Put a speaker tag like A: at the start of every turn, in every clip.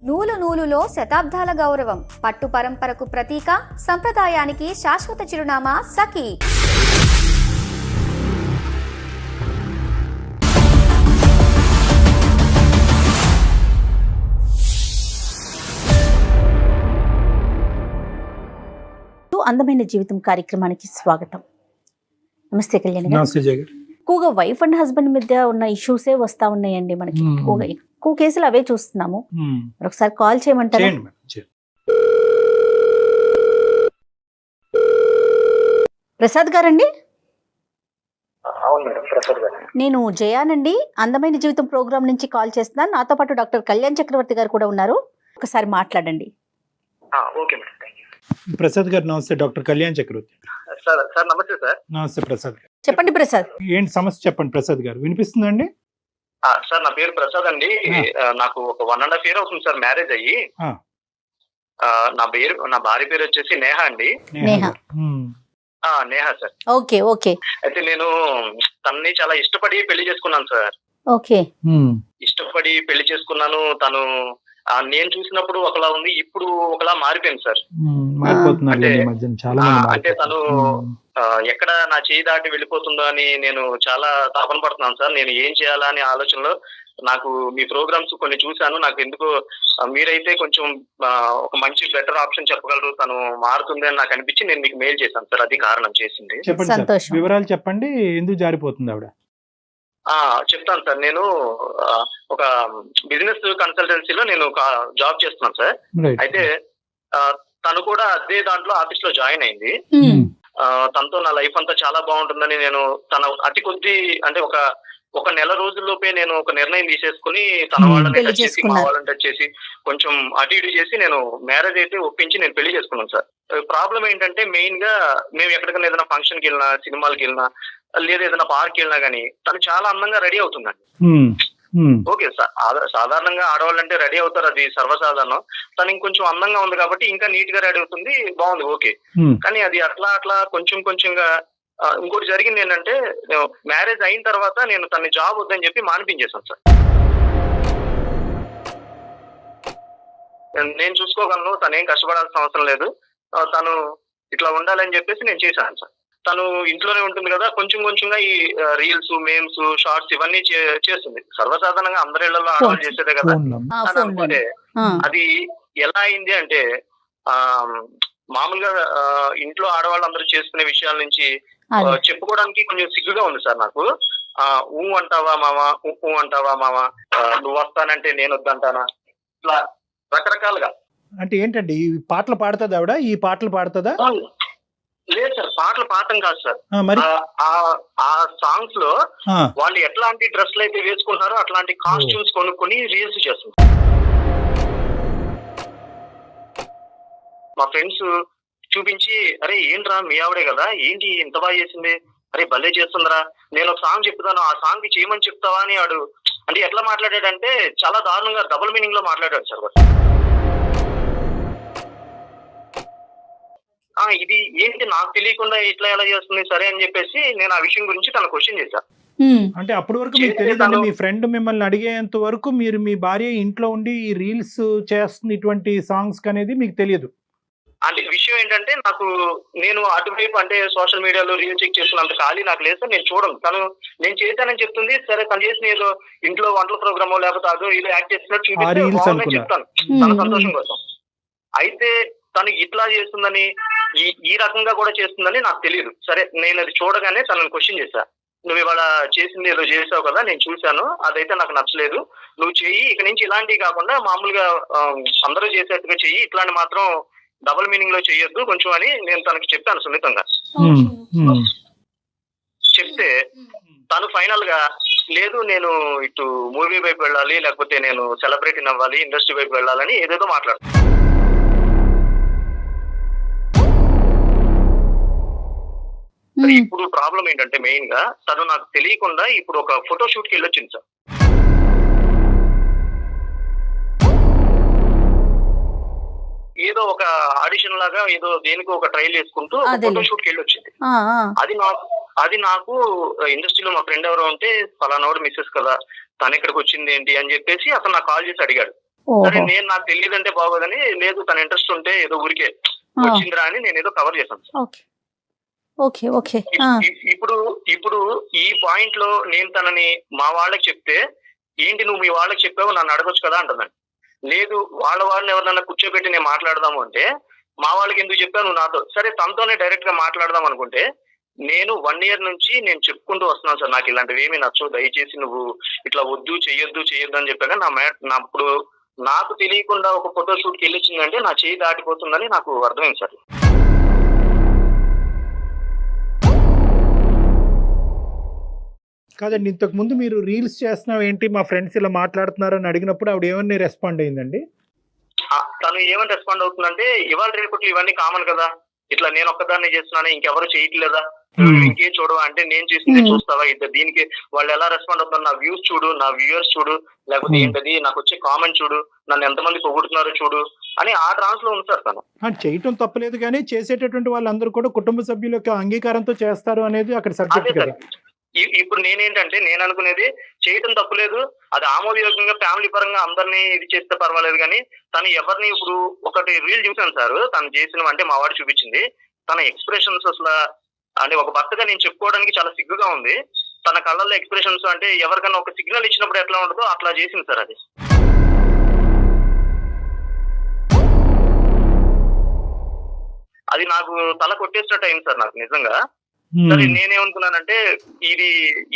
A: నూలు నూలులో శతాబ్దాల గౌరవం, పట్టు పరంపరకు ప్రతీక, సంప్రదాయానికి శాశ్వత చిరునామా సఖీ.
B: అందమైన జీవితం కార్యక్రమానికి స్వాగతం. నమస్తే కళ్యాణ్ గారు. ఎక్కువగా వైఫ్ అండ్ హస్బెండ్ మధ్య ఉన్న ఇష్యూసే వస్తా ఉన్నాయండి మనకి. ఎక్కువ కేసులు అవే చూస్తున్నాము. ఒకసారి కాల్ చేయమంటారా? ప్రసాద్ గారండి. నేను జయానండి, అందమైన జీవితం ప్రోగ్రామ్ నుంచి కాల్ చేస్తున్నాను. నాతో పాటు డాక్టర్ కళ్యాణ్ చక్రవర్తి గారు కూడా ఉన్నారు. ఒకసారి మాట్లాడండి.
C: ప్రసాద్ గారు నమస్తే. డాక్టర్ కళ్యాణ్ చక్రవర్తి
D: సార్. నమస్తే సార్.
C: నమస్తే ప్రసాద్ గారు.
B: చెప్పండి ప్రసాద్.
C: ఏంటి సమస్య చెప్పండి ప్రసాద్ గారు, వినిపిస్తుందండి?
D: సార్ నా పేరు ప్రసాద్ అండి. నాకు ఒక 1.5 year అవుతుంది సార్ మ్యారేజ్ అయ్యి. నా భార్య పేరు వచ్చేసి నేహ అండి. నేహ సార్.
B: Okay okay.
D: అయితే నేను తనని చాలా ఇష్టపడి పెళ్లి చేసుకున్నాను సార్.
B: ఓకే.
D: ఇష్టపడి పెళ్లి చేసుకున్నాను. తను నేను చూసినప్పుడు ఒకలా ఉంది, ఇప్పుడు ఒకలా మారిపోయింది సార్. అంటే తను ఎక్కడ నా చేయి దాటి వెళ్ళిపోతుందో అని నేను చాలా తాపన పడుతున్నాను సార్. నేను ఏం చేయాలా అనే ఆలోచనలో నాకు మీ ప్రోగ్రామ్స్ కొన్ని చూశాను. నాకు ఎందుకో మీరైతే కొంచెం ఒక మంచి బెటర్ ఆప్షన్ చెప్పగలరు, తను మారుతుంది అని నాకు అనిపించి నేను మీకు మెయిల్ చేశాను సార్. అది కారణం చేసింది.
C: చెప్పండి, వివరాలు చెప్పండి. ఎందుకు జారిపోతుంది ఆవిడ?
D: చెప్తాను సార్. నేను ఒక బిజినెస్ కన్సల్టెన్సీలో నేను జాబ్ చేస్తున్నాను సార్. అయితే తను కూడా అదే దాంట్లో ఆఫీస్ లో జాయిన్ అయింది. తనతో నా లైఫ్ అంతా చాలా బాగుంటుందని నేను తన అతి కొద్ది అంటే ఒక నెల రోజుల్లోపే నేను ఒక నిర్ణయం తీసేసుకుని తన వాళ్ళని టచ్ చేసి మా వాళ్ళని టచ్ చేసి కొంచెం అటు ఇటు చేసి నేను మ్యారేజ్ అయితే ఒప్పించి నేను పెళ్లి చేసుకున్నాను సార్. ప్రాబ్లం ఏంటంటే మెయిన్ గా మేము ఎక్కడికైనా ఏదైనా ఫంక్షన్ కి వెళ్ళినా, సినిమాలకి వెళ్ళినా, లేదా ఏదైనా పార్క్ వెళ్ళినా గానీ తను చాలా అందంగా రెడీ అవుతుందండి. ఓకే సార్, సాధారణంగా ఆడవాళ్ళు అంటే రెడీ అవుతారు, అది సర్వసాధారణం. తను ఇంకొంచెం అందంగా ఉంది కాబట్టి ఇంకా నీట్ గా రెడీ అవుతుంది, బాగుంది, ఓకే. కానీ అది అట్లా కొంచెంగా ఇంకోటి జరిగింది ఏంటంటే, మ్యారేజ్ అయిన తర్వాత నేను తన జాబ్ వద్దని చెప్పి మానిపించేశాను సార్. నేను చూసుకోగలను, తనేం కష్టపడాల్సిన అవసరం లేదు, తను ఇట్లా ఉండాలని చెప్పేసి నేను చేశాను సార్. తను ఇంట్లోనే ఉంటుంది కదా, కొంచెంగా ఈ రీల్స్, మేమ్స్, షార్ట్స్ ఇవన్నీ చేస్తుంది. సర్వసాధారణంగా అందరి ఇళ్లలో ఆడవాళ్ళు చేసేదే కదా అని అనుకుంటే అది ఎలా అయింది అంటే, మామూలుగా ఇంట్లో ఆడవాళ్ళు అందరూ చేసుకునే విషయాల నుంచి చెప్పుకోవడానికి కొంచెం సిగ్గుగా ఉంది సార్ నాకు. అంటావా మావా, అంటావా మావా, నువ్వు వస్తానంటే నేను వద్దంటానా, ఇట్లా రకరకాలుగా.
C: అంటే ఏంటండి, ఈ పాటలు పాడుతుందా ఆవిడ? ఈ పాటలు పాడుతుందా?
D: లేదు సార్, పాటలు పాడటం కాదు సార్. ఆ సాంగ్స్ లో వాళ్ళు ఎట్లాంటి డ్రెస్లు అయితే వేసుకుంటున్నారో అట్లాంటి కాస్ట్యూమ్స్ కొనుక్కొని రీల్స్ చేస్తున్నారు. మా ఫ్రెండ్స్ చూపించి, అరే ఏంట్రా మీ ఆవిడే కదా, ఏంటి ఇంత బాగా చేసింది, అరే భలే చేస్తుందిరా, నేను ఒక సాంగ్ చెప్తాను, ఆ సాంగ్ చేయమని చెప్తావా అని వాడు అంటే ఎట్లా మాట్లాడాడంటే చాలా దారుణంగా డబుల్ మీనింగ్ లో మాట్లాడాడు సార్. ఇది ఏంటి నాకు తెలియకుండా ఇట్లా ఎలా చేస్తుంది సరే అని చెప్పేసి నేను ఆ విషయం గురించి తన క్వశ్చన్ చేశాను.
C: అంటే అప్పటి వరకు మీకు తెలియదండి, మీ ఫ్రెండ్ మిమ్మల్ని అడిగేంత వరకు మీరు మీ భార్య ఇంట్లో ఉండి ఈ రీల్స్ చేస్తుంది ఇటువంటి సాంగ్స్ అనేది మీకు తెలియదు?
D: అంటే విషయం ఏంటంటే, నేను అటువైపు అంటే సోషల్ మీడియాలో రీల్ చెక్ చేస్తున్నంత ఖాళీ నాకు లేదు, నేను చూడను. తను నేను చేశానని చెప్తుంది, సరే తను చేసిన ఏదో ఇంట్లో వంటల ప్రోగ్రామో లేకపోతే అదో ఏదో యాక్ట్ చేస్తున్నట్టు చూపిస్తే చెప్తాను తన సంతోషం కోసం. అయితే తను ఇట్లా చేస్తుందని, ఈ రకంగా కూడా చేస్తుందని నాకు తెలియదు. సరే నేను అది చూడగానే తనని క్వశ్చన్ చేశా, నువ్వు ఇవాళ చేసింది ఏదో చేసావు కదా, నేను చూశాను, అదైతే నాకు నచ్చలేదు, నువ్వు చెయ్యి, ఇక నుంచి ఇలాంటివి కాకుండా మామూలుగా అందరూ చేసేట్టుగా చెయ్యి, ఇట్లాంటి మాత్రం డబుల్ మీనింగ్ లో చెయ్యొద్దు కొంచెం అని నేను తనకి చెప్పాను సున్నితంగా. చెప్తే తను ఫైనల్ గా లేదు, నేను ఇటు మూవీ వైపు వెళ్ళాలి, లేకపోతే నేను సెలబ్రిటీ అవ్వాలి, ఇండస్ట్రీ వైపు వెళ్ళాలని ఏదేదో మాట్లాడుతాను. ఇప్పుడు ప్రాబ్లం ఏంటంటే మెయిన్ గా తను నాకు తెలియకుండా ఇప్పుడు ఒక ఫోటో షూట్ కి వెళ్ళొచ్చింది సార్. ఏదో ఒక ఆడిషన్ లాగా ఏదో దేనికి ఒక ట్రైల్ వేసుకుంటూ ఫోటో షూట్ కి వెళ్ళొచ్చింది. అది నాకు ఇండస్ట్రీలో మా ఫ్రెండ్ ఎవరో ఉంటే ఫలానాడు మిస్సెస్ కదా, తను ఇక్కడికి వచ్చింది ఏంటి అని చెప్పేసి అతను నాకు కాల్ చేసి అడిగాడు. సరే నేను నాకు తెలియదంటే బాగోదని, లేదు తన ఇంట్రెస్ట్ ఉంటే ఏదో ఊరికే వచ్చిందిరా అని నేను ఏదో కవర్ చేశాను.
B: Okay okay.
D: ఇప్పుడు ఈ పాయింట్ లో నేను తనని మా వాళ్ళకి చెప్తే, ఏంటి నువ్వు మీ వాళ్ళకి చెప్పావు నన్ను అడగొచ్చు కదా అంటుందండి. లేదు వాళ్ళని ఎవరినన్నా కూర్చోబెట్టి నేను మాట్లాడదాము అంటే, మా వాళ్ళకి ఎందుకు చెప్పావు నువ్వు నాతో, సరే తనతోనే డైరెక్ట్ గా మాట్లాడదాం అనుకుంటే, నేను 1 year నుంచి నేను చెప్పుకుంటూ వస్తున్నాను సార్ నాకు ఇలాంటివి ఏమీ నచ్చవు, దయచేసి నువ్వు ఇట్లా వద్దు చెయ్యొద్దు అని చెప్పాక నా ఇప్పుడు నాకు తెలియకుండా ఒక ఫోటో షూట్ కి వెళ్ళిచ్చిందంటే నా చేయి దాటిపోతుందని నాకు అర్థమైంది సార్.
C: కాదండి, ఇంతకు ముందు మీరు రీల్స్ చేస్తున్నావు ఏంటి మా ఫ్రెండ్స్ ఇలా మాట్లాడుతున్నారు అని అడిగినప్పుడు ఆవిడ ఏమని రెస్పాండ్ అయిందండి?
D: తను ఏమని రెస్పాండ్ అవుతుందంటే, ఇవాళ రేపట్లో ఇవన్నీ కామన్ కదా, ఇట్లా నేను ఒక్కదాన్ని చేస్తున్నాను ఇంకెవరు చేయట్లేదా, ఇంకేం చూడవా అంటే, నేను చేసింది చూస్తావా, ఇద్దరు దీనికి వాళ్ళు ఎలా రెస్పాండ్ అవుతున్నారు, నా వ్యూస్ చూడు, నా వ్యూయర్స్ చూడు, లేకపోతే ఏంటది నాకు వచ్చే కామెంట్ చూడు, నన్ను ఎంతమంది పొగుడుతున్నారో చూడు అని ఆ ట్రాన్స్ లో ఉంది సార్. తను చేయటం తప్పలేదు కానీ చేసేటటువంటి వాళ్ళందరూ కూడా కుటుంబ సభ్యుల యొక్క అంగీకారంతో చేస్తారు అనేది అక్కడ సబ్జెక్ట్ కదా. ఇప్పుడు నేనేంటంటే నేను అనుకునేది చేయటం తప్పులేదు, అది ఆమోదయోగ్యంగా ఫ్యామిలీ పరంగా అందరినీ ఇది చేస్తే పర్వాలేదు కానీ, తను ఎవరిని ఇప్పుడు ఒకటి రీల్ చూసాను సార్ తను చేసిన, అంటే మా వాడు చూపించింది, తన ఎక్స్ప్రెషన్స్ అసలు అంటే ఒక భర్తగా నేను చెప్పుకోవడానికి చాలా సిగ్గుగా ఉంది. తన కళ్ళల్లో ఎక్స్ప్రెషన్స్ అంటే ఎవరికైనా ఒక సిగ్నల్ ఇచ్చినప్పుడు ఎట్లా ఉంటుందో అట్లా చేసింది సార్. అది నాకు తల కొట్టేసినట్టు అయింది సార్ నాకు నిజంగా. సరే నేనేమనుకున్నానంటే,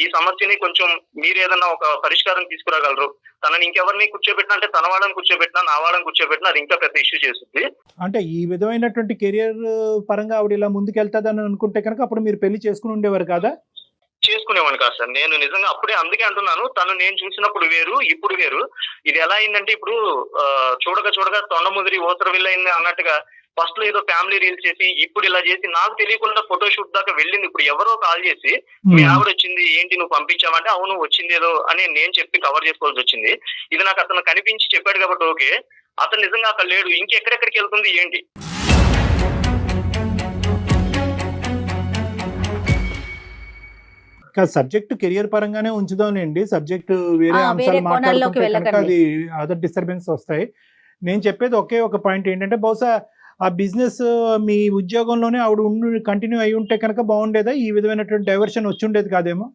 D: ఈ సమస్యని కొంచెం మీరు ఏదన్నా ఒక పరిష్కారం తీసుకురాగలరు, తనని ఇంకెవరిని కూర్చోబెట్టినా, అంటే తన వాళ్ళని కూర్చోబెట్టినా నా వాళ్ళని కూర్చోబెట్టినా అది ఇంకా పెద్ద ఇష్యూ చేస్తుంది.
C: అంటే ఈ విధమైనటువంటి కెరియర్ పరంగా ఆవిడ ఇలా ముందుకెళ్తాదని అనుకుంటే కనుక అప్పుడు మీరు పెళ్లి చేసుకుని ఉండేవారు కదా?
D: చేసుకునేవాడిని కాదు సార్ నేను నిజంగా. అప్పుడే అందుకే అంటున్నాను, తను నేను చూసినప్పుడు వేరు ఇప్పుడు వేరు. ఇది ఎలా అయిందంటే, ఇప్పుడు చూడగా తొండ ముదిరి ఓసర వెళ్ళయింది అన్నట్టుగా ఫస్ట్ లో ఏదో ఫ్యామిలీ రీల్స్ చేసి ఇప్పుడు ఇలా చేసి నాకు తెలియకుండా ఫోటో షూట్ దాకా వెళ్ళింది. ఇప్పుడు ఎవరో కాల్ చేసి మీ ఆవిడ వచ్చింది ఏంటి నువ్వు పంపించావంటే, అవును వచ్చింది ఏదో అని నేను చెప్పి కవర్ చేసుకోవాల్సి వచ్చింది. ఇది నాకు అతను కనిపించి చెప్పాడు కాబట్టి ఓకే, అతను నిజంగా అక్కడ లేడు, ఇంకెక్కడెక్కడికి వెళ్తుంది ఏంటి?
C: సబ్జెక్ట్ కెరియర్ పరంగానే ఉంచుదాంలేండి, సబ్జెక్ట్ వేరే అంశాలు మాట్లాడుకుంటే కనుక అది అదర్ డిస్టర్బెన్స్ వస్తాయి. నేను చెప్పేది ఒకే ఒక పాయింట్ ఏంటంటే, బహుశా ఆ బిజినెస్ మీ ఉద్యోగంలోనే ఆవిడ కంటిన్యూ అయి ఉంటే కనుక బాగుండేదా, ఈ విధమైనటువంటి డైవర్షన్ వచ్చి ఉండేది కాదేమో?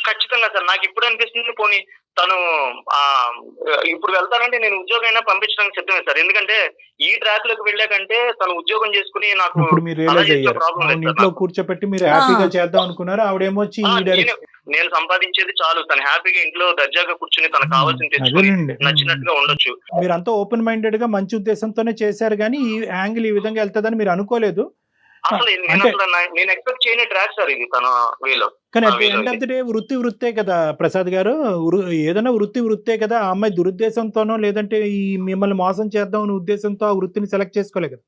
D: ఖచ్చితంగా సార్ నాకు ఇప్పుడు అనిపిస్తుంది, పోనీ తను ఇప్పుడు వెళ్తానంటే నేను ఉద్యోగం అయినా పంపించడానికి సిద్ధమే సార్. ఎందుకంటే ఈ ట్రాక్ లోకి వెళ్ళాకంటే తను ఉద్యోగం చేసుకుని నాకు
C: ఇప్పుడు మీరు రియలైజ్ అయ్యారు, ఇంట్లో కూర్చోపెట్టి మీరు హ్యాపీగా చేద్దాం అనుకున్నారు, ఆవిడేమో
D: నేను సంపాదించేది చాలు, తను హ్యాపీగా ఇంట్లో దర్జాగా కూర్చుని తనకు కావాల్సింది తెచ్చుకుని నచ్చినట్టుగా ఉండొచ్చు.
C: మీరంతా ఓపెన్ మైండెడ్ గా మంచి ఉద్దేశంతోనే చేశారు కానీ ఈ యాంగిల్ ఈ విధంగా వెళ్తుందని మీరు అనుకోలేదు.
D: అసలు నేను ఎక్స్పెక్ట్ చేయని ట్రాక్ సార్ ఇది తన వేలో.
C: కానీ at the end of the day వృత్తే కదా ప్రసాద్ గారు, ఏదైనా వృత్తే కదా. ఆ అమ్మాయి దురుద్దేశంతోనో లేదంటే ఈ మిమ్మల్ని మోసం చేద్దాం అనే ఉద్దేశంతో ఆ వృత్తిని సెలెక్ట్ చేసుకోలే కదా.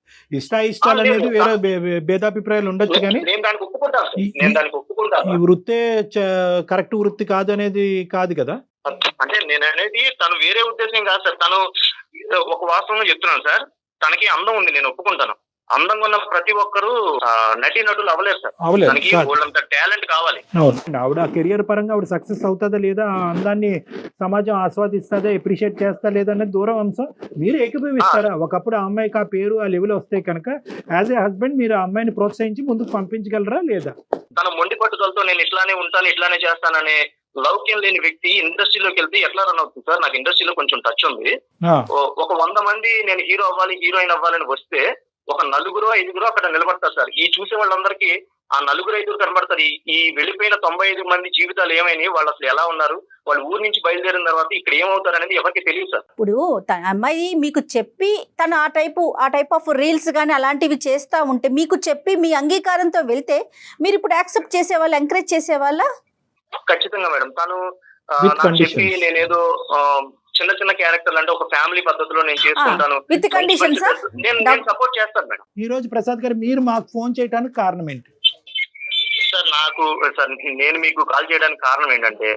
C: ఇష్టాలు అనేది వేరే భేదాభిప్రాయాలు ఉండొచ్చు కానీ ఈ వృత్తే కరెక్ట్ వృత్తి కాదు అనేది కాదు కదా.
D: అంటే నేను అనేది తను వేరే ఉద్దేశం కాదు సార్. తను ఒక వాస్తవంగా చెప్తున్నాను సార్, తనకి అందం ఉంది, నేను ఒప్పుకుంటాను. అందంగా ఉన్న ప్రతి ఒక్కరు నటులు అవ్వలేరు సార్, తనకి వాళ్ళంత టాలెంట్ కావాలి.
C: ఆవిడ కెరియర్ పరంగా ఆవిడ సక్సెస్ అవుతుందా లేదా, ఆ అందాన్ని సమాజం ఆస్వాదిస్తుందా, ఎప్రిషియేట్ చేస్తా లేదా అనేది దూరం అంశం. మీరు ఏకీభవిస్తారా? ఒకప్పుడు ఆ అమ్మాయికి ఆ పేరు ఆ లెవెల్ వస్తే కనుక యాజ్ ఏ హస్బెండ్ మీరు ఆ అమ్మాయిని ప్రోత్సహించి ముందుకు పంపించగలరా లేదా?
D: తన మొండి పట్టుదలతో నేను ఇట్లానే ఉంటాను ఇట్లానే చేస్తాననే లౌక్యం లేని వ్యక్తి ఇండస్ట్రీలోకి వెళ్తే ఎట్లా రన్ అవుతుంది సార్? నాకు ఇండస్ట్రీలో కొంచెం టచ్ ఉంది. ఒక 100 మంది నేను హీరో అవ్వాలి హీరోయిన్ అవ్వాలని వస్తే ఒక 4-5 అక్కడ నిలబడతారు సార్. ఈ చూసే వాళ్ళందరికీ ఆ 4-5 కనబడతారు. ఈ వెళ్ళిపోయిన 95 మంది జీవితాలు ఏమైనాయి, వాళ్ళు అసలు ఎలా ఉన్నారు, వాళ్ళు ఊరు నుంచి బయలుదేరిన తర్వాత ఇక్కడ ఏమవుతారు అనేది ఎవరికి తెలియదు సార్.
B: ఇప్పుడు అమ్మాయి మీకు చెప్పి తను ఆ టైప్ ఆఫ్ రీల్స్ కానీ అలాంటివి చేస్తా ఉంటే మీకు చెప్పి మీ అంగీకారంతో వెళ్తే మీరు ఇప్పుడు యాక్సెప్ట్ చేసేవాళ్ళు, ఎంకరేజ్ చేసేవాళ్ళ?
D: ఖచ్చితంగా మేడం. తను నాకు చెప్పి నేనేదో చిన్న క్యారెక్టర్లు అంటే ఒక ఫ్యామిలీ పద్ధతిలో నేను చేసుకుంటాను, నేను సపోర్ట్ చేస్తాను మేడం.
C: ఈ రోజు ప్రసాద్ గారు మీరు మాకు ఫోన్ చేయడానికి కారణం ఏంటి
D: సార్? నేను మీకు కాల్ చేయడానికి కారణం ఏంటంటే,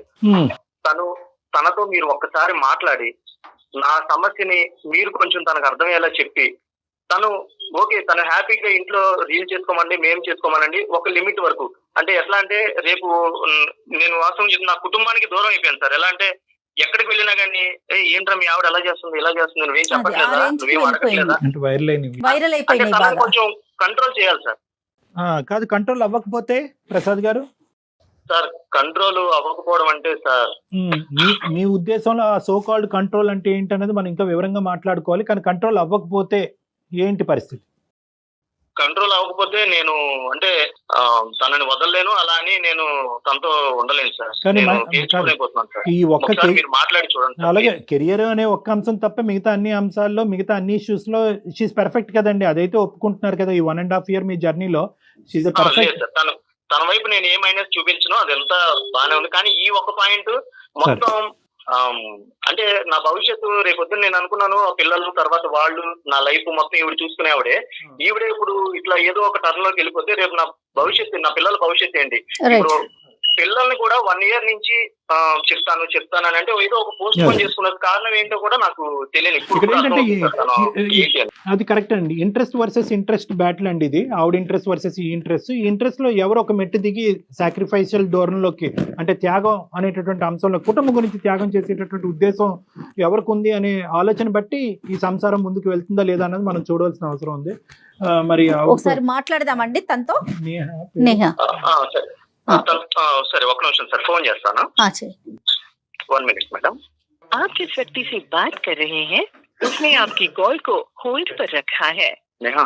D: తనతో మీరు ఒక్కసారి మాట్లాడి నా సమస్యని మీరు కొంచెం తనకు అర్థమయ్యేలా చెప్పి, తను ఓకే తను హ్యాపీగా ఇంట్లో రీల్ చేసుకోమండి మేము చేసుకోమనండి ఒక లిమిట్ వరకు. అంటే ఎట్లా అంటే రేపు నేను వాస్తవం నా కుటుంబానికి దూరం అయిపోయాను సార్. ఎలా అంటే ఎక్కడికి వెళ్ళినా కానీ ఏంట్రా మీ ఆవిడ ఎలా చేస్తుంది ఇలా చేస్తుంది నువ్వేం
B: అది
D: చెప్పట్లేదా
B: ఆ range కి
D: నువ్వేం అడగట్లేదా
C: అంటే వైరల్
B: వైరల్
D: అంటే
B: అయిపోయినాయి
D: తనని
B: బాగా.
D: కొంచెం కంట్రోల్ చేయాలి సార్.
C: కాదు, కంట్రోల్ అవ్వకపోతే ప్రసాద్ గారు
D: సార్ కంట్రోల్ అవ్వకపోవడం అంటే సార్
C: మీ ఉద్దేశంలో ఆ సో కాల్డ్ కంట్రోల్ అంటే ఏంటనేది మనం ఇంకా వివరంగా మాట్లాడుకోవాలి. కానీ కంట్రోల్ అవ్వకపోతే ఏంటి పరిస్థితి?
D: కంట్రోల్ అవ్వకపోతే నేను అంటే తనని వదలలేను, అలా అని నేను తనతో ఉండలేను సార్.
C: కానీ
D: నేను
C: కాదు.
D: తీర్చుకోలేకపోతున్నాను సార్.
C: ఈ ఒక్క
D: ఒకసారి మీరు మాట్లాడి చూడండి సార్.
C: అలాగే కెరియర్ అనే ఒక్క అంశం తప్ప మిగతా అన్ని అంశాల్లో మిగతా అన్ని ఇష్యూస్ లో షీఈ్ పర్ఫెక్ట్ కదండి. అదైతే ఒప్పుకుంటున్నారు కదా. ఈ 1.5 year మీ జర్నీలో షీఈ్
D: లేదు
C: పర్ఫెక్ట్.
D: సార్, తన వైపు నేను ఏ మైనస్ చూపించను, అదంతా బాగానే ఉంది. కానీ ఈ ఒక్క పాయింట్ మొత్తం అంటే నా భవిష్యత్తు రేపొద్దున నేను అనుకున్నాను ఆ పిల్లలు తర్వాత వాళ్ళు నా లైఫ్ మొత్తం ఈవిడ చూసుకునేవాడే. ఈవిడే ఇప్పుడు ఇట్లా ఏదో ఒక టర్న్ లోకి వెళ్ళిపోతే రేపు నా భవిష్యత్తు, నా పిల్లల భవిష్యత్తు ఏంటి? ఇప్పుడు పిల్లల్ని కూడా 1 year నుంచి చెప్తాను అని అంటే ఏదో ఒక పోస్ట్ పోన్ చేసుకున్న కారణం ఏంటో కూడా నాకు తెలియదు.
C: ఇక్కడ ఏంటంటే అది కరెక్ట్ అండి. ఇంట్రెస్ట్ వర్సెస్ ఇంట్రెస్ట్ బ్యాటిల్ అండి ఇది. ఆవిడ ఇంట్రెస్ట్ వర్సెస్ ఈ ఇంట్రెస్ట్ లో ఎవరు ఒక మెట్టు దిగి సాక్రిఫైషియల్ ధోరణిలోకి అంటే త్యాగం అనేటటువంటి అంశంలో కుటుంబం గురించి త్యాగం చేసేటటువంటి ఉద్దేశం ఎవరికి ఉంది అనే ఆలోచన బట్టి ఈ సంసారం ముందుకు వెళ్తుందా లేదా అన్నది మనం చూడవలసిన అవసరం ఉంది. మరి
B: ఒకసారి మాట్లాడదామండి తనతో. నేహ
D: సరే ఒక నిమిషం సార్, ఫోన్ చేస్తాను. 1 minute మేడం.
E: आप जिस व्यक्ति से बात कर रहे हैं उसने आपकी कॉल को होल्ड पर रखा है.
D: నేహా.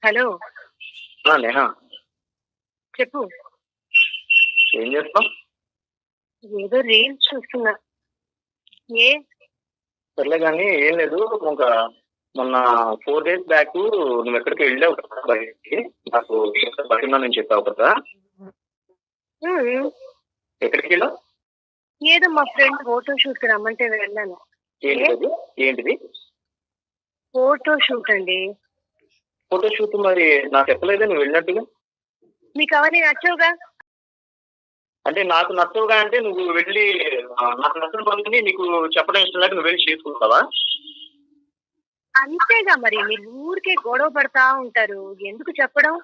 E: हेलो,
D: నేహా
E: చెప్పు.
D: ఏం చేస్తాం?
E: ఏదో రీల్స్ చూస్తున్నా. ఏ
D: సర్లే కానీ ఏం లేదు. ఇంకా మొన్న 4 days బ్యాక్ నువ్వు ఎక్కడికి వెళ్ళావు కదా బయటికి, నాకు బయట నేను చెప్పావు కదా. ఎక్కడికి వెళ్ళావు?
E: ఏదో మా ఫ్రెండ్ ఫోటో షూట్ కి రమ్మంటే వెళ్ళాను.
D: ఏంటిది?
E: ఫోటో షూట్ అండి.
D: ఫోటో షూట్ మరి నాకు చెప్పలేదే నువ్వు వెళ్ళినట్టుగా.
E: మీకు అవన్నీ నచ్చవుగా?
D: అంటే నాకు నచ్చవుగా అంటే నువ్వు వెళ్ళి నాకు నచ్చిన పనులని నీకు చెప్పడం ఇష్టం లేక నువ్వు వెళ్ళి చేసుకుంటావా?
E: అంతేగా మరి, మీరు ఊరికే గొడవ పడతా ఉంటారు, ఎందుకు చెప్పడం?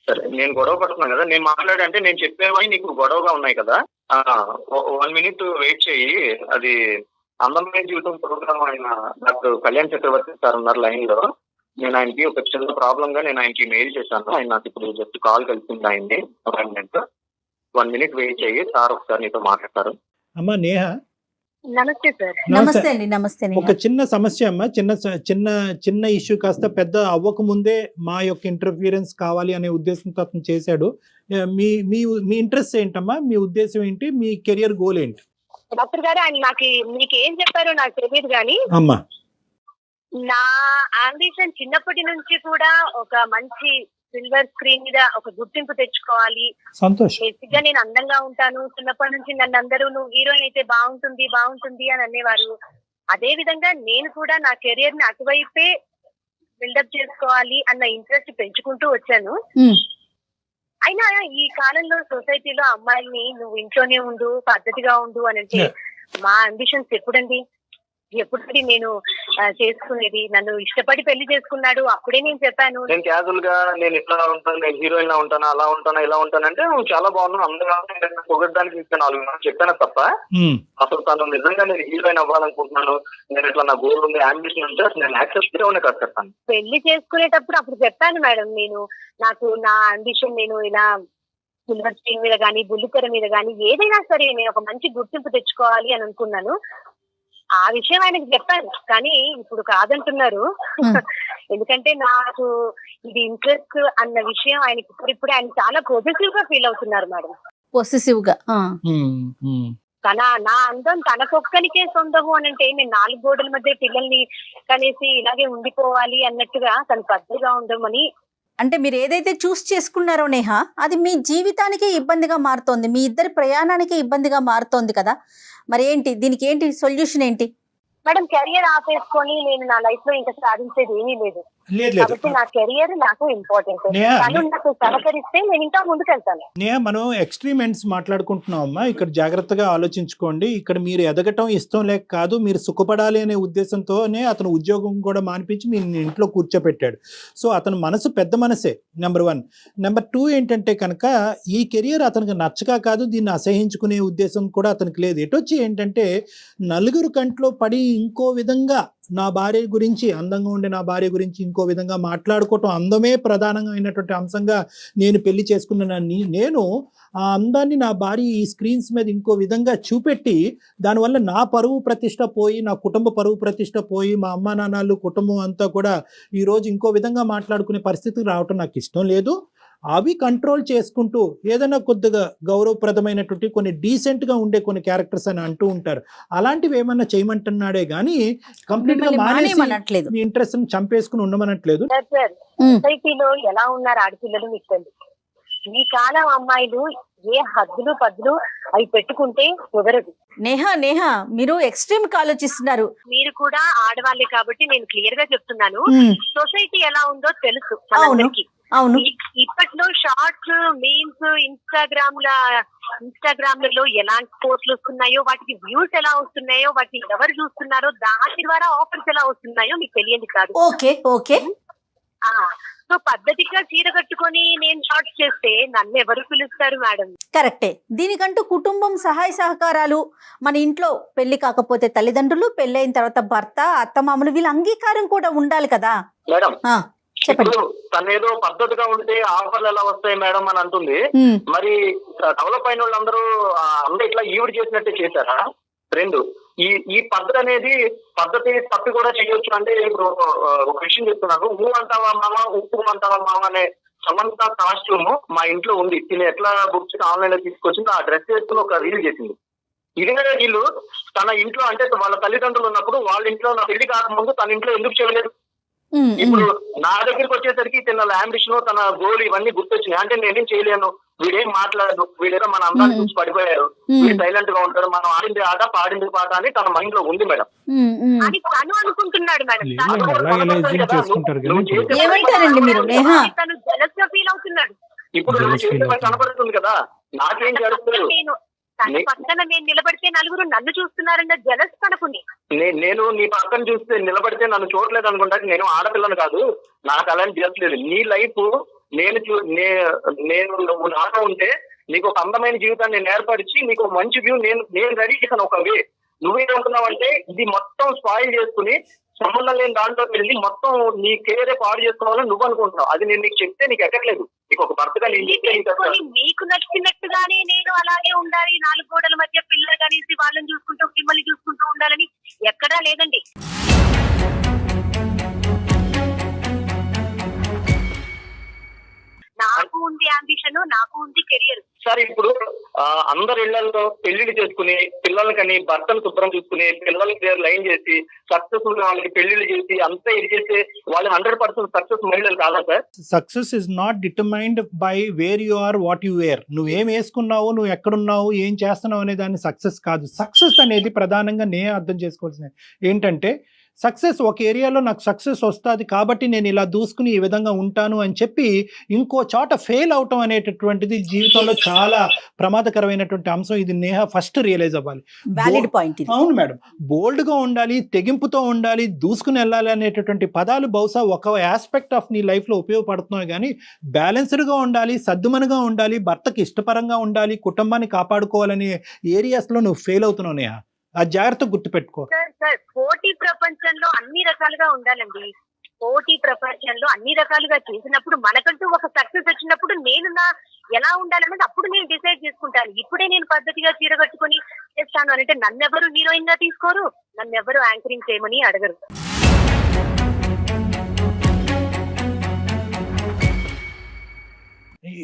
D: సరే నేను గొడవ పడుతున్నాను కదా, నేను మాట్లాడంటే నేను చెప్పేవని నీకు గొడవగా ఉన్నాయి కదా. 1 minute వెయిట్ చేయి. అది అందమైన జీవితం ప్రోగ్రామ్ ఆయన డాక్టర్ కళ్యాణ్ చక్రవర్తి సార్ ఉన్నారు లైన్ లో. నేను ఆయనకి ఒక చిన్న ప్రాబ్లం గా నేను ఆయనకి మెయిల్ చేశాను. ఆయన నాకు ఇప్పుడు జస్ట్ కాల్ కలిసింది ఆయన్ని. 1 minute వెయిట్ చేయి, సార్ ఒకసారి నీతో మాట్లాడతారు.
C: అమ్మా నేహ,
E: నమస్తే సార్.
B: నమస్తే అండి. నమస్తే.
C: ఒక చిన్న సమస్య అమ్మా. చిన్న ఇష్యూ కాస్త పెద్ద అవ్వక ముందే మా యొక్క ఇంటర్ఫియరెన్స్ కావాలి అనే ఉద్దేశంతో అతను చేశాడు. మీ మీ మీ ఇంట్రెస్ట్ ఏంటమ్మా? మీ ఉద్దేశం ఏంటి? మీ కెరియర్ గోల్ ఏంటి?
E: డాక్టర్ గారు ఆయన మీకు ఏం చెప్పారో నాకు తెలియదు కానీ
C: అమ్మా,
E: నా అంబిషన్ చిన్నప్పటి నుంచి కూడా ఒక మంచి సిల్వర్ స్క్రీన్ మీద ఒక గుర్తింపు తెచ్చుకోవాలి.
C: సంతోషం.
E: బేసిక్ గా నేను అందంగా ఉంటాను. చిన్నప్పటి నుంచి నన్ను అందరూ నువ్వు హీరోయిన్ అయితే బాగుంటుంది అని అనేవారు. అదే విధంగా నేను కూడా నా కెరియర్ ని అటువైపే బిల్డప్ చేసుకోవాలి అన్న ఇంట్రెస్ట్ పెంచుకుంటూ వచ్చాను. అయినా ఈ కాలంలో సొసైటీలో అమ్మాయిల్ని నువ్వు ఇంట్లోనే ఉండు, పద్ధతిగా ఉండు అని అంటే మా అంబిషన్స్ ఎప్పుడండి నేను చేసుకునేది? నన్ను ఇష్టపడి పెళ్లి చేసుకున్నాడు, అప్పుడే నేను చెప్పాను.
D: నేను క్యాజువల్ గా నేను ఇట్లా ఉంటాను, నేను హీరోయిన్ లా ఉంటాను, అలా ఉంటాను, ఇలా ఉంటాను అంటే నువ్వు చాలా బాగున్నావు, అందరూ పొగడ్డానికి 4 minutes చెప్పాను తప్ప అసలు తను నిజంగా నేను హీరోయిన్ అవ్వాలనుకుంటున్నాను, నేను ఇట్లా నా గోల్ ఉంది, అంబిషన్ ఉంటే నేను యాక్సెప్ట్ కాదు చెప్తాను.
E: పెళ్లి చేసుకునేటప్పుడు అప్పుడు చెప్పాను మేడం, నాకు నా అంబిషన్ నేను ఇలా సిల్వర్ స్క్రీన్ మీద గానీ బుల్లితెర మీద గానీ ఏదైనా సరే నేను ఒక మంచి గుర్తింపు తెచ్చుకోవాలి అని అనుకున్నాను. ఆ విషయం ఆయనకి చెప్పాను కానీ ఇప్పుడు కాదంటున్నారు. ఎందుకంటే నాకు ఇది ఇంట్రెస్ట్ అన్న విషయం ఆయనకి ఇప్పుడు ఆయన చాలా పొజిటివ్ గా ఫీల్ అవుతున్నారు మేడం.
B: పొసెసివ్ గా
E: నా అందం తనకొక్కనికే సొంతము అని అంటే నేను 4 గోడల మధ్య పిల్లల్ని కనేసి ఇలాగే ఉండిపోవాలి అన్నట్టుగా తను పద్ధతిగా ఉండమని.
B: అంటే మీరు ఏదైతే చూస్ చేసుకున్నారో నేహ, అది మీ జీవితానికి ఇబ్బందిగా మారుతోంది, మీ ఇద్దరి ప్రయాణానికి ఇబ్బందిగా మారుతోంది కదా. మరి ఏంటి దీనికి ఏంటి సొల్యూషన్ ఏంటి?
E: మేడం కెరియర్ ఆపేసుకొని నేను నా లైఫ్ లో ఇంకా సాధించేది ఏమీ లేదు.
C: లేదు
E: కాబట్టి నా కెరియర్ నాకు ఇంపార్టెంట్. తను నాకు సహకరిస్తే నేను ఇంకా ముందుకు వెళ్తాను.
C: మనం ఎక్స్ట్రీమ్ ఎండ్స్ మాట్లాడుకుంటున్నాం అమ్మా. ఇక్కడ జాగ్రత్తగా ఆలోచించుకోండి. ఇక్కడ మీరు ఎదగటం ఇష్టం లేక కాదు, మీరు సుఖపడాలి అనే ఉద్దేశంతోనే అతను ఉద్యోగం కూడా మానిపించి మీ ఇంట్లో కూర్చోపెట్టాడు. సో అతని మనసు పెద్ద మనసే, నెంబర్ 1. నెంబర్ 2 ఏంటంటే కనుక ఈ కెరియర్ అతనికి నచ్చగా కాదు, దీన్ని అసహించుకునే ఉద్దేశం కూడా అతనికి లేదు. ఎటొచ్చి ఏంటంటే నలుగురు కంట్లో పడి ఇంకో విధంగా నా భార్య గురించి, అందంగా ఉండే నా భార్య గురించి ఇంకో విధంగా మాట్లాడుకోవటం, అందమే ప్రధానమైనటువంటి అంశంగా నేను పెళ్లి చేసుకున్నానని, నేను ఆ అందాన్ని నా భార్య ఈ స్క్రీన్స్ మీద ఇంకో విధంగా చూపెట్టి దానివల్ల నా పరువు ప్రతిష్ట పోయి, నా కుటుంబ పరువు ప్రతిష్ట పోయి, మా అమ్మా నాన్నలు కుటుంబం అంతా కూడా ఈరోజు ఇంకో విధంగా మాట్లాడుకునే పరిస్థితికి రావటం నాకు ఇష్టం లేదు. అవి కంట్రోల్ చేసుకుంటూ ఏదైనా కొద్దిగా గౌరవప్రదమైనటువంటి కొన్ని డీసెంట్గా ఉండే కొన్ని క్యారెక్టర్స్ అని అంటూ ఉంటారు, అలాంటివి ఏమన్నా చేయమంటున్నాడే కానీ కంప్లీట్గా మానేసి మీ ఇంట్రెస్ట్ చంపేసుకుని ఉండమనట్లేదు.
E: సొసైటీలో ఎలా ఉన్నారు ఆడపిల్లలు మీకు తెలుసు. ఈ కాలం అమ్మాయిలు ఏ హద్దులు పద్దులు అవి పెట్టుకుంటే కుదరదు.
B: నేహా మీరు ఎక్స్ట్రీమ్ గా ఆలోచిస్తున్నారు.
E: మీరు కూడా ఆడవాళ్ళే కాబట్టి నేను క్లియర్ గా చెప్తున్నాను. సొసైటీ ఎలా ఉందో తెలుసు మనందరికీ.
B: అవును,
E: ఇప్పట్లో షార్ట్స్, మీమ్స్, ఇన్స్టాగ్రామ్ లో ఎలాంటి పోస్టులు వస్తున్నాయో, వాటికి వ్యూస్ ఎలా వస్తున్నాయో, వాటిని ఎవరు చూస్తున్నారో, దాని ద్వారా ఆఫర్స్ ఎలా వస్తున్నాయో మీకు తెలియదు కాదు.
B: ఓకే.
E: సో పద్ధతిగా చీర కట్టుకొని నేను షార్ట్స్ చేస్తే నన్ను ఎవరు పిలుస్తారు మేడం?
B: కరెక్టే. దీనికంటూ కుటుంబం సహాయ సహకారాలు, మన ఇంట్లో పెళ్లి కాకపోతే తల్లిదండ్రులు, పెళ్లి అయిన తర్వాత భర్త, అత్తమామలు, వీళ్ళ అంగీకారం కూడా ఉండాలి కదా
D: మేడం.
B: చెప్పండి.
D: తనేదో పద్ధతిగా ఉంటే ఆఫర్లు ఎలా వస్తాయి మేడం అని అంటుంది. మరి డెవలప్ అయిన వాళ్ళందరూ అందరూ ఇట్లా ఈవిడ చేసినట్టే చేశారా? 2, ఈ పద్ధతి అనేది పద్ధతి తప్పి కూడా చేయొచ్చు. అంటే ఇప్పుడు ఒక విషయం చెప్తున్నాను. ఊ అంటావా మామ, ఉప్పు అంటావా మామ అనే సమంత కాస్ట్యూమ్ మా ఇంట్లో ఉంది. తిని ఎట్లా బుక్స్ ఆన్లైన్ లో తీసుకొచ్చింది, ఆ డ్రెస్ వేసుకుని ఒక రీల్ చేసింది. ఇదే వీళ్ళు తన ఇంట్లో, అంటే వాళ్ళ తల్లిదండ్రులు ఉన్నప్పుడు వాళ్ళ ఇంట్లో నా పెళ్లి కాకముందు తన ఇంట్లో ఎందుకు చేయలేదు? ఇప్పుడు నా దగ్గరికి వచ్చేసరికి తన అంబిషన్, తన గోల్ ఇవన్నీ గుర్తొచ్చినాయి. అంటే నేనేం చేయలేను, వీడేం మాట్లాడదు, వీడేదో మన అందాన్ని చూసి పడిపోయారు, వీడు సైలెంట్ గా ఉంటారు, మనం ఆడింది ఆట పాడింది పాట అని తన మైండ్ లో ఉంది మేడం.
E: అని తను అనుకుంటున్నాడు మేడం.
B: ఏమంటారండి మీరు?
E: తను జెలస్ గా ఫీల్ అవుతున్నాడు.
D: ఇప్పుడు కనపడుతుంది కదా, నాకేం జరుగుతుంది,
E: తన పక్కన నేను నిలబడితే నలుగురు నన్ను చూస్తున్నారన్న జెలస్ తనకుంది.
D: నేను నీ పక్కన చూస్తే నిలబడితే నన్ను చూడలేదు అనుకుంటా. నేను ఆడపిల్లను కాదు, నాకు అలాంటి జెలస్ లేదు. నీ లైఫ్ నేను నువ్వు నాతో ఉంటే నీకు ఒక అందమైన జీవితాన్ని నేను ఏర్పరిచి నీకు మంచి వ్యూ నేను రెడీ చేశాను ఒక వే. నువ్వేమనుకున్నావంటే ఇది మొత్తం స్పాయిల్ చేసుకుని సంబంధం లేని దాంట్లో వెళ్ళి మొత్తం నీ కెరీరే పాడు చేసుకోవాలని నువ్వు అనుకుంటున్నావు. అది నేను నీకు చెప్తే నీకు ఎక్కట్లేదు. నీకు ఒక భర్తగా
E: మీకు నచ్చినట్టుగానే నేను అలాగే ఉండాలి, 4 గోడల మధ్య పిల్లలు కలిసి వాళ్ళని చూసుకుంటూ మిమ్మల్ని చూసుకుంటూ ఉండాలని ఎక్కడా లేదండి. నాకు ఉంది అంబిషన్, నాకు ఉంది కెరియర్.
D: సార్ ఇప్పుడు అందరి ఇళ్లలో పెళ్లిళ్ళు చేసుకుని పిల్లల్ని కానీ భర్తను శుభ్రం చూసుకుని పిల్లలకి పేరు లైన్ చేసి సక్సెస్ఫుల్ వాళ్ళకి పెళ్లిళ్ళు చేసి అంతా ఇది చేస్తే వాళ్ళు 100% సక్సెస్ మహిళలు కాదా sir?
C: Success is not determined by where you are, what you wear. నువ్వేం వేసుకున్నావు, నువ్వు ఎక్కడున్నావు, ఏం చేస్తున్నావు అనే దాన్ని సక్సెస్ కాదు. సక్సెస్ అనేది ప్రధానంగా నేను అర్థం చేసుకోవాల్సింది ఏంటంటే, సక్సెస్ ఒక ఏరియాలో నాకు సక్సెస్ వస్తుంది కాబట్టి నేను ఇలా దూసుకుని ఈ విధంగా ఉంటాను అని చెప్పి ఇంకో చోట ఫెయిల్ అవటం అనేటటువంటిది జీవితంలో చాలా ప్రమాదకరమైనటువంటి అంశం. ఇది నేహ ఫస్ట్ రియలైజ్ అవ్వాలి. అవును మేడం, బోల్డ్గా ఉండాలి, తెగింపుతో ఉండాలి, దూసుకుని వెళ్ళాలి అనేటటువంటి పదాలు బహుశా ఒక ఆస్పెక్ట్ ఆఫ్ నీ లైఫ్లో ఉపయోగపడుతున్నాయి. కానీ బ్యాలెన్స్డ్గా ఉండాలి, సద్దుమనుగా ఉండాలి, భర్తకి ఇష్టపరంగా ఉండాలి, కుటుంబాన్ని కాపాడుకోవాలనే ఏరియాస్లో నువ్వు ఫెయిల్ అవుతున్నావు నేహ. ఆ జాగ్రత్త గుర్తుపెట్టుకో.
E: సార్ పోటీ ప్రపంచంలో అన్ని రకాలుగా ఉండాలండి. పోటీ ప్రపంచంలో అన్ని రకాలుగా చేసినప్పుడు మనకంటూ ఒక సక్సెస్ వచ్చినప్పుడు నేను ఎలా ఉండాలన్నది అప్పుడు నేను డిసైడ్ చేసుకుంటాను. ఇప్పుడే నేను పద్ధతిగా చీర కట్టుకొని చేస్తాను అంటే నన్నెవరు హీరోయిన్ గా తీసుకోరు, నన్నెవరు యాంకరింగ్ చేయమని అడగరు.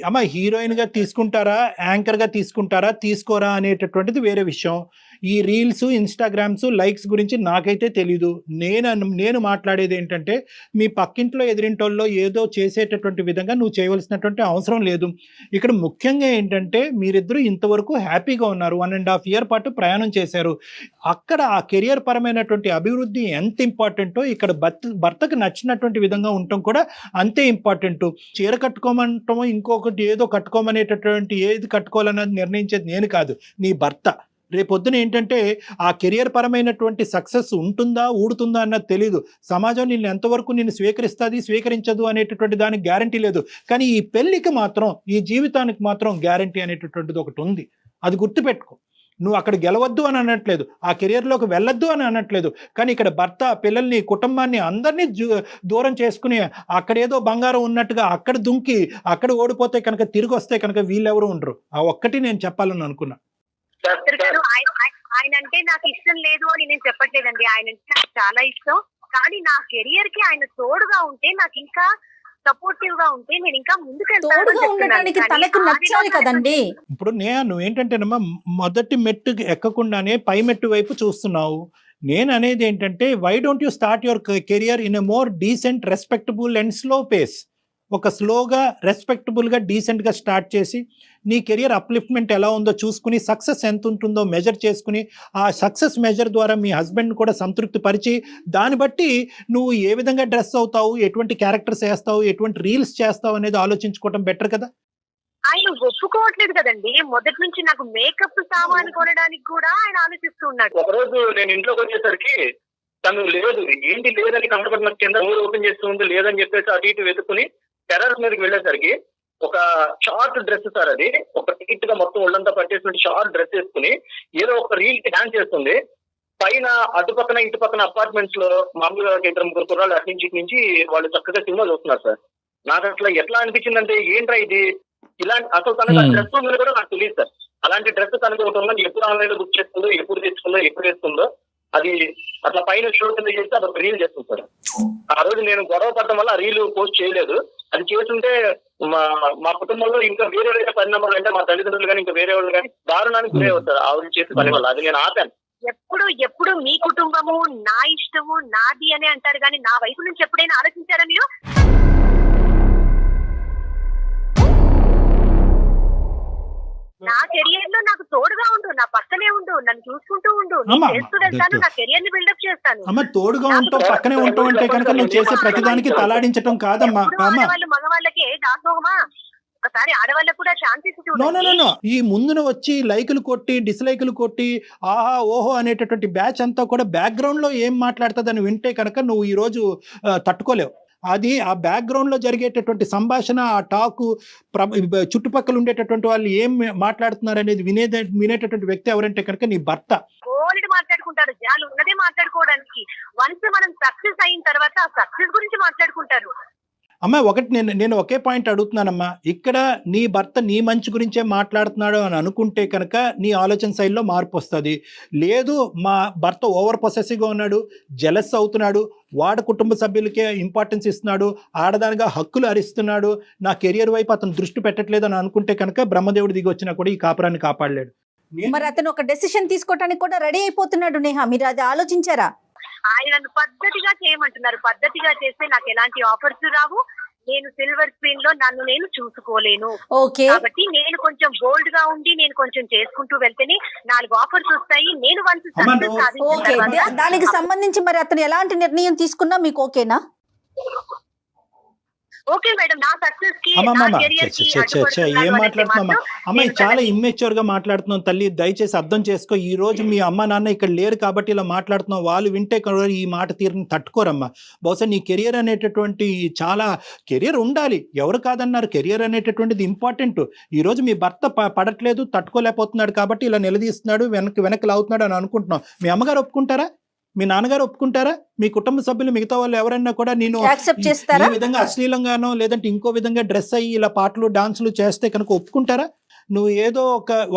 C: అమ్మ హీరోయిన్ గా తీసుకుంటారా, యాంకర్ గా తీసుకుంటారా, తీసుకోరా అనేటటువంటిది వేరే విషయం. ఈ రీల్స్, ఇన్స్టాగ్రామ్స్, లైక్స్ గురించి నాకైతే తెలీదు. నేను మాట్లాడేది ఏంటంటే మీ పక్కింట్లో ఎదిరింటోళ్ళలో ఏదో చేసేటటువంటి విధంగా నువ్వు చేయవలసినటువంటి అవసరం లేదు. ఇక్కడ ముఖ్యంగా ఏంటంటే మీరిద్దరూ ఇంతవరకు హ్యాపీగా ఉన్నారు, 1.5 year పాటు ప్రయాణం చేశారు. అక్కడ ఆ కెరియర్ పరమైనటువంటి అభివృద్ధి ఎంత ఇంపార్టెంటో ఇక్కడ భర్తకు నచ్చినటువంటి విధంగా ఉండటం కూడా అంతే ఇంపార్టెంట్. చీర కట్టుకోమంటామో ఇంకొకటి ఏదో కట్టుకోమనేటటువంటి ఏది కట్టుకోవాలన్నది నిర్ణయించేది నేను కాదు, నీ భర్త. రేపొద్దున ఏంటంటే ఆ కెరియర్ పరమైనటువంటి సక్సెస్ ఉంటుందా ఊడుతుందా అన్నది తెలీదు. సమాజం నిన్ను ఎంతవరకు నిన్ను స్వీకరించదు అనేటటువంటి దానికి గ్యారంటీ లేదు. కానీ ఈ పెళ్లికి మాత్రం, ఈ జీవితానికి మాత్రం గ్యారంటీ అనేటటువంటిది ఒకటి ఉంది. అది గుర్తుపెట్టుకో. నువ్వు అక్కడ గెలవద్దు అని అనట్లేదు, ఆ కెరియర్లోకి వెళ్ళొద్దు అని అనట్లేదు. కానీ ఇక్కడ భర్త, పిల్లల్ని, కుటుంబాన్ని అందరినీ దూరం చేసుకుని అక్కడేదో బంగారం ఉన్నట్టుగా అక్కడ దుంకి అక్కడ ఓడిపోతే కనుక తిరిగి వస్తే కనుక వీళ్ళెవరు ఉండరు. ఆ ఒక్కటి నేను చెప్పాలని అనుకున్నా.
E: ఆయన అంటే నాకు ఇష్టం లేదు అని నేను చెప్పట్లేదండి. ఆయన అంటే నాకు చాలా ఇష్టం. కానీ నా కెరియర్ కి ఆయన తోడుగా ఉంటే, నాకు ఇంకా సపోర్టివ్ గా ఉంటే నేను ఇంకా ముందుకు
B: తోడుగా ఉండడానికి తనకు నచ్చాలి కదండి.
C: ఇప్పుడు నువ్వేంటంటేనమ్మా మొదటి మెట్టు ఎక్కకుండానే పై మెట్టు వైపు చూస్తున్నావు. నేను అనేది ఏంటంటే why don't you start your career in a more decent, respectable and slow pace. ఒక స్లోగా, రెస్పెక్టబుల్గా, డీసెంట్గా స్టార్ట్ చేసి నీ కెరియర్ అప్లిఫ్ట్మెంట్ ఎలా ఉందో చూసుకుని, సక్సెస్ ఎంత ఉంటుందో మెజర్ చేసుకుని, ఆ సక్సెస్ మెజర్ ద్వారా మీ హస్బెండ్ కూడా సంతృప్తి పరిచి, దాన్ని బట్టి నువ్వు ఏ విధంగా డ్రెస్ అవుతావు, ఎటువంటి క్యారెక్టర్స్ వేస్తావు, ఎటువంటి రీల్స్ చేస్తావు అనేది ఆలోచించుకోవడం బెటర్ కదా.
E: ఆయన ఒప్పుకోవట్లేదు కదండి. మొదటి నుంచి నాకు మేకప్ సామాన్ కొనడానికి కూడా ఆయన ఆలోచిస్తూ ఉన్నాడు.
D: ఒకరోజు నేను ఇంట్లోకి వచ్చేసరికి తను లేదు, ఏంటి లేదని కనపడిన కింద డోర్ ఓపెన్ చేస్తుంది, లేదని చెప్పేసి అటు ఇటు వెతుకుని టెర్రస్ మీదకి వెళ్ళేసరికి ఒక షార్ట్ డ్రెస్ సార్, అది ఒక నీట్ గా మొత్తం ఒళ్ళంతా పట్టేసినట్టు షార్ట్ డ్రెస్ వేసుకుని ఏదో ఒక రీల్ కి డాన్స్ చేస్తుంది. పైన అటు పక్కన ఇటు పక్కన అపార్ట్మెంట్స్ లో మామూలుగా 2-3 కుర్రాళ్ళు అటు నుంచి వాళ్ళు చక్కగా సినిమా చూస్తున్నారు సార్. నాకు అసలు ఎట్లా అనిపించిందంటే ఏంట్రా ఇది, ఇలాంటి అసలు తనకు డ్రెస్ ఉందని కూడా నాకు తెలియదు సార్. అలాంటి డ్రెస్ తనకు ఒకటి ఉందని ఎప్పుడు ఆన్లైన్ లో బుక్ చేస్తుందో, ఎప్పుడు తెచ్చుకుందో, ఎప్పుడు వేస్తుందో, అది అట్లా పైన షో కింద చేస్తే అదొక రీల్ చేస్తుంది సార్. ఆ రోజు నేను గొడవ పడడం వల్ల ఆ రీల్ పోస్ట్ చేయలేదు. అది చేస్తుంటే మా కుటుంబంలో ఇంకా వేరే పరిణామాలు, అంటే మా తల్లిదండ్రులు కానీ ఇంకా వేరే వాళ్ళు కానీ దారుణానికి గురే అవుతారు ఆవిడ చేసే పని వల్ల. అది నేను ఆపాను.
E: ఎప్పుడు మీ కుటుంబము, నా ఇష్టము, నాది అని అంటారు కానీ నా వైపు నుంచి ఎప్పుడైనా ఆలోచించారా మీరు? నా కెరియర్ లో నాకు తోడుగా ఉండు, నా పక్కనే ఉండు, నన్ను చూసుకుంటూ ఉండు, నేను చేస్తూ వెళ్తాను, నా కెరియర్ ని బిల్డప్ చేస్తాను.
C: అమ్మ తోడుగా ఉంటావు, పక్కనే ఉంటావు అంటే కనుక నువ్వు చేసే ప్రతిదానికి తలాడించడం కాదమ్మా.
E: ఆడవాళ్ళు మగవాళ్ళకే దాసోహమా? ఒకసారి ఆడవాళ్ళకు కూడా ఛాన్స్
C: ఈ ముందున వచ్చి లైకులు కొట్టి, డిస్లైకులు కొట్టి, ఆహా ఓహో అనేటటువంటి బ్యాచ్ అంతా కూడా బ్యాక్గ్రౌండ్ లో ఏం మాట్లాడుతుందని వింటే కనుక నువ్వు ఈ రోజు తట్టుకోలేవు. అది ఆ బ్యాక్గ్రౌండ్ లో జరిగేటటువంటి సంభాషణ, ఆ టాకు, చుట్టుపక్కల ఉండేటటువంటి వాళ్ళు ఏం మాట్లాడుతున్నారు అనేది వినేటటువంటి వ్యక్తి ఎవరంటే కనుక నీ భర్త.
E: మాట్లాడుకుంటారు, జనాలు ఉన్నదే మాట్లాడుకోవడానికి. వన్స్ మనం సక్సెస్ అయిన తర్వాత ఆ సక్సెస్ గురించి మాట్లాడుకుంటారు.
C: అమ్మ ఒకటి నేను ఒకే పాయింట్ అడుగుతున్నానమ్మా. ఇక్కడ నీ భర్త నీ మంచి గురించే మాట్లాడుతున్నాడు అని అనుకుంటే కనుక నీ ఆలోచన శైలిలో మార్పు వస్తుంది. లేదు, మా భర్త ఓవర్ పొసెసివ్గా ఉన్నాడు, జెలస్ అవుతున్నాడు, వాడు కుటుంబ సభ్యులకే ఇంపార్టెన్స్ ఇస్తున్నాడు, ఆడదానిగా హక్కులు హరిస్తున్నాడు, నా కెరియర్ వైపు అతను దృష్టి పెట్టట్లేదు అని అనుకుంటే కనుక బ్రహ్మదేవుడు దిగి వచ్చినా కూడా ఈ కాపురాన్ని కాపాడలేడు.
B: మరి అతను ఒక డెసిషన్ తీసుకోవడానికి కూడా రెడీ అయిపోతున్నాడు నేహా, మీరు అది ఆలోచించారా?
E: ఆయన నన్ను పద్ధతిగా చేయమంటున్నారు. పద్ధతిగా చేస్తే నాకు ఎలాంటి ఆఫర్స్ రావు, నేను సిల్వర్ స్క్రీన్ లో నన్ను నేను చూసుకోలేను. కాబట్టి నేను కొంచెం బోల్డ్ గా ఉండి నేను కొంచెం చేసుకుంటూ వెళ్తేనే 4 ఆఫర్స్ వస్తాయి. నేను
B: దానికి సంబంధించి మరి అతను ఎలాంటి నిర్ణయం తీసుకున్నా మీకు ఓకేనా?
E: ఓకే మేడం, నా సక్సెస్ కి
C: ఏం మాట్లాడుతున్నామా అమ్మాయి, చాలా ఇమ్మెచ్యూర్ గా మాట్లాడుతున్నాం తల్లి, దయచేసి అర్థం చేసుకో. ఈ రోజు మీ అమ్మ నాన్న ఇక్కడ లేరు కాబట్టి ఇలా మాట్లాడుతున్నాం. వాళ్ళు వింటే ఈ మాట తీరుని తట్టుకోరమ్మా. బహుశా నీ కెరియర్ అనేటటువంటి చాలా కెరియర్ ఉండాలి, ఎవరు కాదన్నారు, కెరియర్ అనేటటువంటిది ఇంపార్టెంట్. ఈ రోజు మీ భర్త పడట్లేదు, తట్టుకోలేకపోతున్నాడు కాబట్టి ఇలా నిలదీస్తున్నాడు, వెనక్కి లాగుతున్నాడు అని అనుకుంటున్నాం. మీ అమ్మగారు ఒప్పుకుంటారా? మీ నాన్నగారు ఒప్పుకుంటారా? మీ కుటుంబ సభ్యులు మిగతా వాళ్ళు ఎవరైనా కూడా నేను ఈ విధంగా అశ్లీలంగానో లేదంటే ఇంకో విధంగా డ్రెస్ అయ్యి ఇలా పాటలు డాన్సులు చేస్తే కనుక ఒప్పుకుంటారా? నువ్వు ఏదో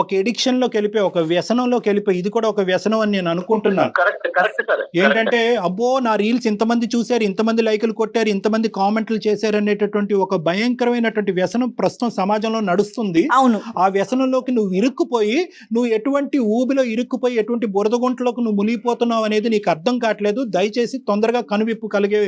C: ఒక ఎడిక్షన్ లోకి వెళ్ళిపోయి, ఒక వ్యసనంలోకి వెళ్ళిపోయి, ఇది కూడా ఒక వ్యసనం అని నేను అనుకుంటున్నాను.
D: Correct sir.
C: ఏంటంటే అబ్బో నా రీల్స్ ఇంతమంది చూశారు, ఇంతమంది లైకులు కొట్టారు, ఇంతమంది కామెంట్లు చేశారు అనేటటువంటి ఒక భయంకరమైనటువంటి వ్యసనం ప్రస్తుతం సమాజంలో నడుస్తుంది.
B: అవును,
C: ఆ వ్యసనంలోకి నువ్వు ఇరుక్కుపోయి, నువ్వు ఎటువంటి ఊబిలో ఇరుక్కుపోయి ఎటువంటి బురదగుంటలోకి నువ్వు మునిగిపోతున్నావు అనేది నీకు అర్థం కావట్లేదు. దయచేసి తొందరగా కనువిప్పు కలిగే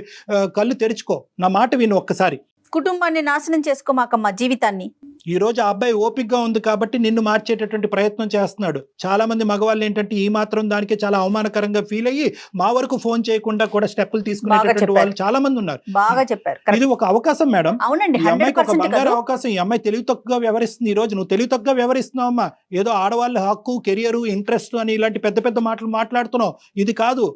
C: కళ్ళు తెరుచుకో. నా మాట విను ఒక్కసారి.
B: కుటుంబాన్ని నాశనం చేసుకోమాకమ్మా, జీవితాన్ని.
C: ఈ రోజు ఆ అబ్బాయి ఓపికగా ఉంది కాబట్టి నిన్ను మార్చేటటువంటి ప్రయత్నం చేస్తున్నాడు. చాలా మంది మగవాళ్ళు ఏంటంటే ఈ మాత్రం దానికి చాలా అవమానకరంగా ఫీల్ అయ్యి మా వరకు ఫోన్ చేయకుండా కూడా స్టెప్పులు తీసుకునేటటువంటి వాళ్ళు చాలా మంది ఉన్నారు.
B: బాగా చెప్పారు.
C: ఇది ఒక అవకాశం మేడం.
B: అవునండి,
C: ఈ అమ్మాయికి ఒక బంగారు అవకాశం. ఈ అమ్మాయి తెలివి తక్కువగా వ్యవహరిస్తుంది. ఈ రోజు నువ్వు తెలివి తక్కువగా వ్యవహరిస్తున్నావమ్మా. ఏదో ఆడవాళ్ళ హక్కు, కెరియర్, ఇంట్రెస్ట్ అని ఇలాంటి పెద్ద పెద్ద మాటలు మాట్లాడుతున్నావు. ఇది కాదు.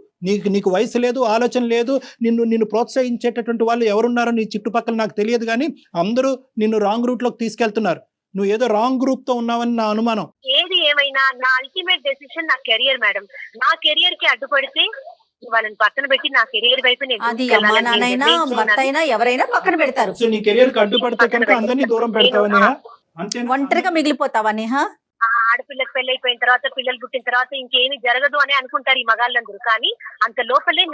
C: నీకు వయసు లేదు, ఆలోచన లేదు. నిన్ను ప్రోత్సహించేటటువంటి వాళ్ళు ఎవరున్నారో నీ చుట్టుపక్కల నాకు తెలియదు, కానీ అందరూ నిన్ను రాంగ్ రూట్ లోకి తీసుకెళ్తున్నారు. నువ్వు ఏదో రాంగ్ గ్రూప్ తో ఉన్నావని నా అనుమానం.
E: ఏది ఏమైనా నా అల్టిమేట్ డెసిషన్ నా కెరియర్ మేడం. నా కెరియర్ కి అడ్డుపడితే వాళ్ళని పక్కన పెట్టి నా కెరియర్ వైపు
B: అది అమ్మా నాన్నైనా భర్త అయినా ఎవరైనా పక్కన పెడతారు.
C: సో నీ కెరియర్ కి అడ్డుపడితే కనుక అందరినీ దూరం పెడతావని,
B: ఒంటరిగా మిగిలిపోతావా నేహా?
E: ఆడపిల్లకి పెళ్లి అయిపోయిన తర్వాత, పిల్లలు పుట్టిన తర్వాత ఇంకేమీ జరగదు అని అనుకుంటారు ఈ మగాళ్ళందరూ. కానీ అంత లోపలే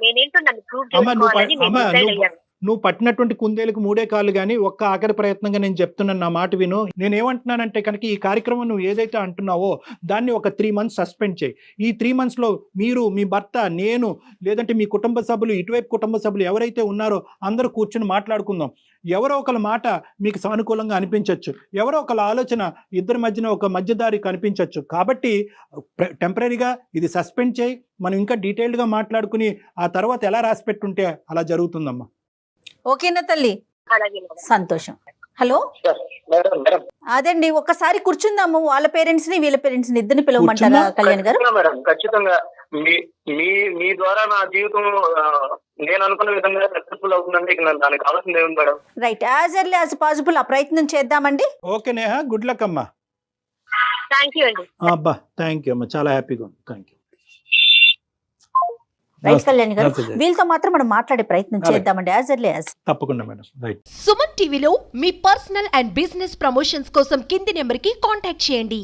E: నేనేంటో నన్ను ప్రూవ్ చేసుకోవాలని నేను డిసైడ్ అయ్యాను.
C: నువ్వు పట్టినటువంటి కుందేలకు 3 కాళ్ళు కానీ ఒక్క ఆఖరి ప్రయత్నంగా నేను చెప్తున్నాను. నా మాట విను. నేనేమంటున్నానంటే కనుక ఈ కార్యక్రమం నువ్వు ఏదైతే అంటున్నావో దాన్ని ఒక 3 months సస్పెండ్ చేయి. ఈ 3 months లో మీరు, మీ భర్త, నేను, లేదంటే మీ కుటుంబ సభ్యులు, ఇటువైపు కుటుంబ సభ్యులు ఎవరైతే ఉన్నారో అందరూ కూర్చొని మాట్లాడుకుందాం. ఎవరో ఒకళ్ళ మాట మీకు సానుకూలంగా అనిపించవచ్చు, ఎవరో ఒకళ్ళ ఆలోచన ఇద్దరి మధ్యన ఒక మధ్యదారి కనిపించవచ్చు. కాబట్టి టెంపరీగా ఇది సస్పెండ్ చేయి. మనం ఇంకా డీటెయిల్డ్గా మాట్లాడుకుని ఆ తర్వాత ఎలా రాసి పెట్టుంటే అలా జరుగుతుందమ్మా.
B: ఓకేనా తల్లి?
E: అలాగే
B: సంతోషం. హలో, అదండి, ఒక్కసారి కూర్చుందాము. వాళ్ళ పేరెంట్స్ ని వీళ్ళ పేరెంట్స్ ని ఇద్దరిని పిలవమంటారా కళ్యాణ్ గారు?
D: మేడం ఖచ్చితంగా మీ ద్వారా నా జీవితం నేను అనుకున్న విధంగా సక్సెస్ఫుల్ అవుతుందంటే ఇక దానికి కావాల్సింది ఏముంది madam?
B: Right, as early as possible ఆ ప్రయత్నం చేద్దామండి.
C: ఓకే నేహా, గుడ్ లక్ అమ్మా.
E: థ్యాంక్ యూ అండి.
C: అబ్బా థ్యాంక్ యూ అమ్మా, చాలా హ్యాపీగా ఉంది. Thank you.
B: రైట్ కళ్యాణ్ గారు, వీళ్ళతో మాత్రం మనం మాట్లాడే ప్రయత్నం చేద్దామండి యాజ్ ఎర్లీ యాజ్.
C: తప్పకుండా మేడం. రైట్.
F: సుమన్ టీవీలో మీ పర్సనల్ అండ్ బిజినెస్ ప్రమోషన్స్ కోసం కింది నెంబర్ కి కాంటాక్ట్ చేయండి.